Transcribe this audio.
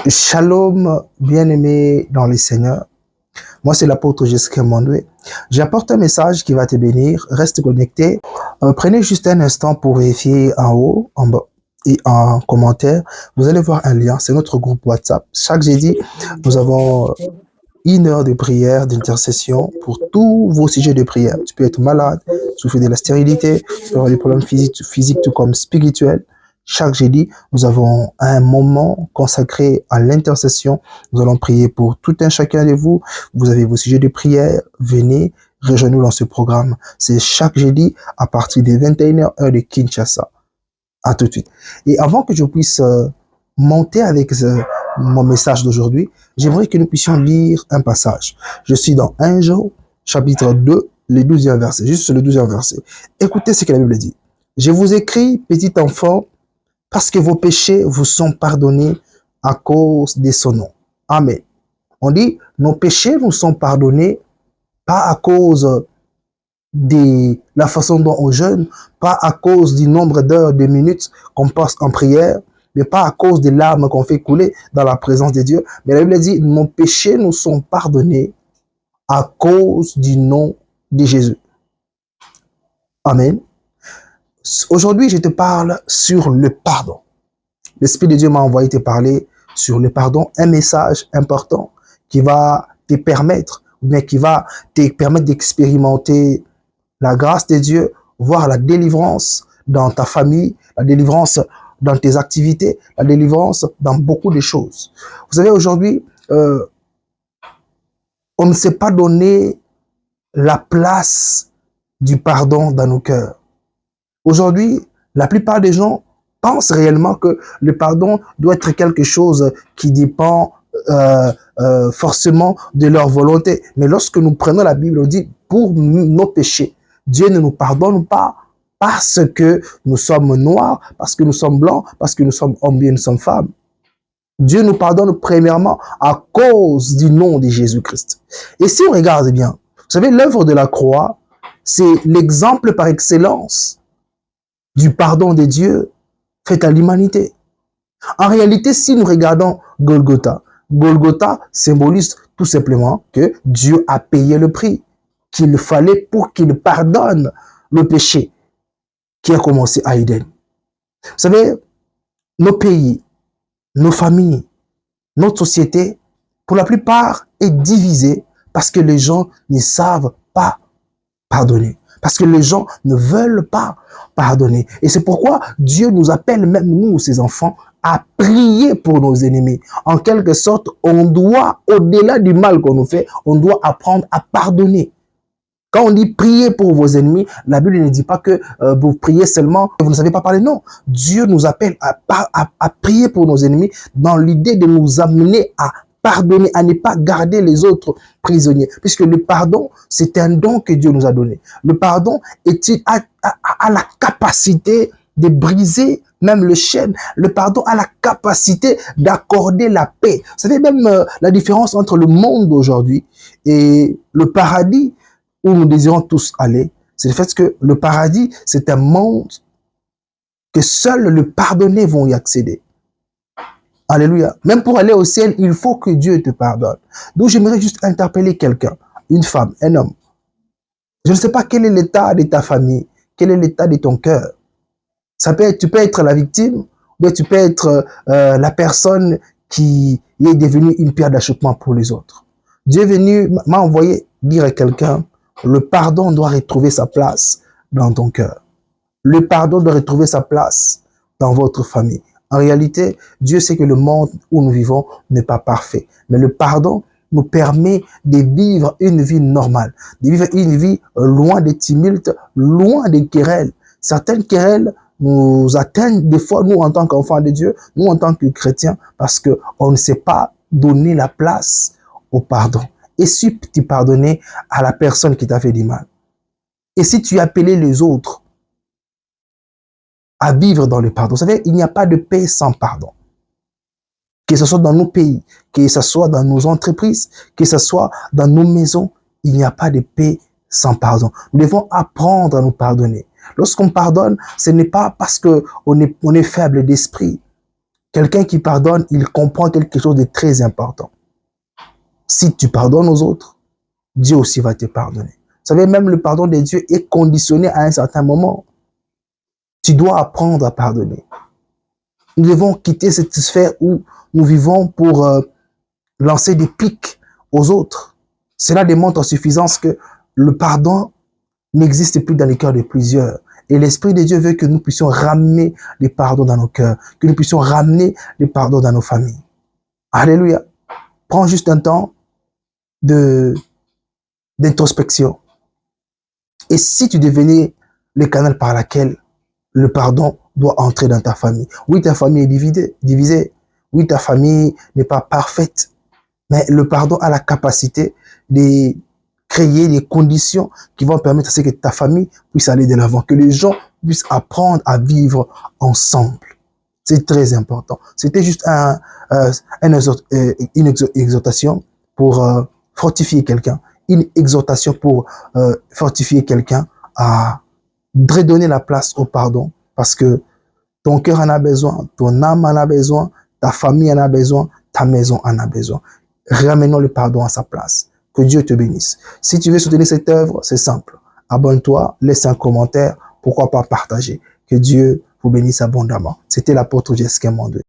Shalom, bien-aimé dans les Seigneurs. Moi, c'est l'apôtre Jessica Mondoué. J'apporte un message qui va te bénir. Reste connecté. Prenez juste un instant pour vérifier en haut, en bas et en commentaire. Vous allez voir un lien. C'est notre groupe WhatsApp. Chaque jeudi, nous avons 1 heure de prière, d'intercession pour tous vos sujets de prière. Tu peux être malade, souffrir de la stérilité, tu peux avoir des problèmes physiques tout comme spirituels. Chaque jeudi, nous avons un moment consacré à l'intercession. Nous allons prier pour tout un chacun de vous. Vous avez vos sujets de prière. Venez, rejoignez-nous dans ce programme. C'est chaque jeudi à partir des 21h heure de Kinshasa. À tout de suite. Et avant que je puisse monter avec mon message d'aujourd'hui, j'aimerais que nous puissions lire un passage. Je suis dans 1 Jean, chapitre 2, le 12e verset, juste le 12e verset. Écoutez ce que la Bible dit. Je vous écris, petit enfant, parce que vos péchés vous sont pardonnés à cause de son nom. Amen. On dit, nos péchés nous sont pardonnés pas à cause de la façon dont on jeûne, pas à cause du nombre d'heures, de minutes qu'on passe en prière, mais pas à cause des larmes qu'on fait couler dans la présence de Dieu. Mais la Bible dit, nos péchés nous sont pardonnés à cause du nom de Jésus. Amen. Aujourd'hui, je te parle sur le pardon. L'Esprit de Dieu m'a envoyé te parler sur le pardon, un message important qui va te permettre, mais qui va te permettre d'expérimenter la grâce de Dieu, voir la délivrance dans ta famille, la délivrance dans tes activités, la délivrance dans beaucoup de choses. Vous savez, aujourd'hui, on ne s'est pas donné la place du pardon dans nos cœurs. Aujourd'hui, la plupart des gens pensent réellement que le pardon doit être quelque chose qui dépend forcément de leur volonté. Mais lorsque nous prenons la Bible, on dit, pour nos péchés, Dieu ne nous pardonne pas parce que nous sommes noirs, parce que nous sommes blancs, parce que nous sommes hommes et nous sommes femmes. Dieu nous pardonne premièrement à cause du nom de Jésus-Christ. Et si on regarde bien, vous savez, l'œuvre de la croix, c'est l'exemple par excellence du pardon de Dieu fait à l'humanité. En réalité, si nous regardons Golgotha, Golgotha symbolise tout simplement que Dieu a payé le prix qu'il fallait pour qu'il pardonne le péché qui a commencé à Éden. Vous savez, nos pays, nos familles, notre société, pour la plupart, est divisée parce que les gens ne savent pas pardonner. Parce que les gens ne veulent pas pardonner. Et c'est pourquoi Dieu nous appelle, même nous, ses enfants, à prier pour nos ennemis. En quelque sorte, on doit, au-delà du mal qu'on nous fait, on doit apprendre à pardonner. Quand on dit prier pour vos ennemis, la Bible ne dit pas que vous priez seulement, vous ne savez pas parler. Non, Dieu nous appelle à prier pour nos ennemis dans l'idée de nous amener à pardonner, à ne pas garder les autres prisonniers. Puisque le pardon, c'est un don que Dieu nous a donné. Le pardon a la capacité de briser même le chêne. Le pardon a la capacité d'accorder la paix. Vous savez même la différence entre le monde d'aujourd'hui et le paradis où nous désirons tous aller, c'est le fait que le paradis, c'est un monde que seuls le pardonné vont y accéder. Alléluia. Même pour aller au ciel, il faut que Dieu te pardonne. Donc j'aimerais juste interpeller quelqu'un, une femme, un homme. Je ne sais pas quel est l'état de ta famille, quel est l'état de ton cœur. Ça peut être, tu peux être la victime, ou tu peux être la personne qui est devenue une pierre d'achoppement pour les autres. Dieu est venu, m'a envoyé dire à quelqu'un, le pardon doit retrouver sa place dans ton cœur. Le pardon doit retrouver sa place dans votre famille. En réalité, Dieu sait que le monde où nous vivons n'est pas parfait. Mais le pardon nous permet de vivre une vie normale, de vivre une vie loin des tumultes, loin des querelles. Certaines querelles nous atteignent des fois, nous en tant qu'enfants de Dieu, nous en tant que chrétiens, parce qu'on ne sait pas donner la place au pardon. Et si tu pardonnais à la personne qui t'a fait du mal? Et si tu appelais les autres à vivre dans le pardon? Vous savez, il n'y a pas de paix sans pardon. Que ce soit dans nos pays, que ce soit dans nos entreprises, que ce soit dans nos maisons, il n'y a pas de paix sans pardon. Nous devons apprendre à nous pardonner. Lorsqu'on pardonne, ce n'est pas parce qu'on est faible d'esprit. Quelqu'un qui pardonne, il comprend quelque chose de très important. Si tu pardonnes aux autres, Dieu aussi va te pardonner. Vous savez, même le pardon de Dieu est conditionné à un certain moment. Tu dois apprendre à pardonner. Nous devons quitter cette sphère où nous vivons pour lancer des pics aux autres. Cela démontre en suffisance que le pardon n'existe plus dans les cœurs de plusieurs. Et l'Esprit de Dieu veut que nous puissions ramener les pardons dans nos cœurs, que nous puissions ramener les pardons dans nos familles. Alléluia. Prends juste un temps d'introspection. Et si tu devenais le canal par lequel le pardon doit entrer dans ta famille. Oui, ta famille est divisée. Oui, ta famille n'est pas parfaite. Mais le pardon a la capacité de créer des conditions qui vont permettre à ce que ta famille puisse aller de l'avant, que les gens puissent apprendre à vivre ensemble. C'est très important. C'était juste une exhortation pour fortifier quelqu'un, une exhortation pour fortifier quelqu'un à redonner la place au pardon, parce que ton cœur en a besoin, ton âme en a besoin, ta famille en a besoin, ta maison en a besoin. Ramenons le pardon à sa place. Que Dieu te bénisse. Si tu veux soutenir cette œuvre, c'est simple. Abonne-toi, laisse un commentaire, pourquoi pas partager. Que Dieu vous bénisse abondamment. C'était l'apôtre Jessica Mandoué.